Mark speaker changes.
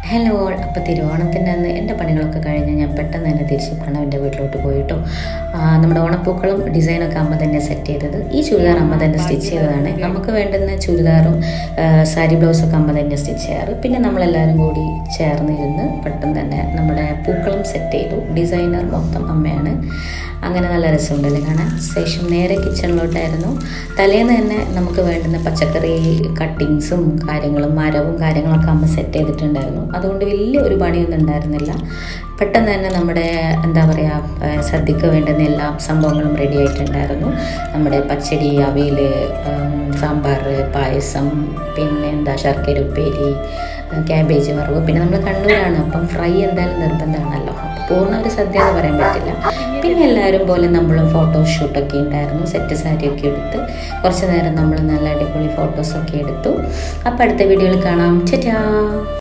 Speaker 1: Hello. അപ്പോൾ തിരുവോണത്തിൻ്റെ അന്ന് എൻ്റെ പണികളൊക്കെ കഴിഞ്ഞ് ഞാൻ പെട്ടെന്ന് തന്നെ തിരിച്ച് പ്രണവിൻ്റെ വീട്ടിലോട്ട് പോയിട്ടോ. നമ്മുടെ ഓണപ്പൂക്കളും ഡിസൈനൊക്കെ അമ്മ തന്നെ സെറ്റ് ചെയ്തത്. ഈ ചുരിദാർ അമ്മ തന്നെ സ്റ്റിച്ച് ചെയ്തതാണ്. നമുക്ക് വേണ്ടുന്ന ചുരിദാറും സാരി ബ്ലൗസൊക്കെ അമ്മ തന്നെ സ്റ്റിച്ച് ചെയ്യാറ്. പിന്നെ നമ്മളെല്ലാവരും കൂടി ചേർന്നിരുന്ന് പെട്ടെന്ന് തന്നെ നമ്മുടെ പൂക്കളും സെറ്റ് ചെയ്തു. ഡിസൈനർ മൊത്തം അമ്മയാണ്. അങ്ങനെ നല്ല രസമുണ്ടല്ലേ കാണാൻ. ശേഷം നേരെ കിച്ചണിലോട്ടായിരുന്നു. തലേന്ന് തന്നെ നമുക്ക് വേണ്ടുന്ന പച്ചക്കറി കട്ടിങ്സും കാര്യങ്ങളും മരവും കാര്യങ്ങളൊക്കെ അമ്മ സെറ്റ് ചെയ്തിട്ടുണ്ടായിരുന്നു. അതുകൊണ്ട് വലിയ ഒരു പണിയൊന്നും ഉണ്ടായിരുന്നില്ല. പെട്ടെന്ന് തന്നെ നമ്മുടെ എന്താ പറയുക, സദ്യക്ക് വേണ്ടുന്ന എല്ലാ സംഭവങ്ങളും റെഡി ആയിട്ടുണ്ടായിരുന്നു. നമ്മുടെ പച്ചടി, അവിയൽ, സാമ്പാർ, പായസം, പിന്നെ എന്താ ശർക്കര ഉപ്പേരി, ക്യാബേജ് വറവ്. പിന്നെ നമ്മൾ കണ്ണൂരാണ്, അപ്പം ഫ്രൈ എന്തായാലും നിർബന്ധമാണല്ലോ. അപ്പോൾ പൂർണ്ണ ഒരു സദ്യ എന്ന് പറയാൻ പറ്റില്ല. പിന്നെ എല്ലാവരും പോലെ നമ്മളും ഫോട്ടോഷൂട്ടൊക്കെ ഉണ്ടായിരുന്നു. സെറ്റ് സാരിയൊക്കെ എടുത്ത് കുറച്ച് നേരം നമ്മൾ നല്ല അടിപൊളി ഫോട്ടോസൊക്കെ എടുത്തു. അപ്പോൾ അടുത്ത വീഡിയോയിൽ കാണാം. ടാറ്റാ.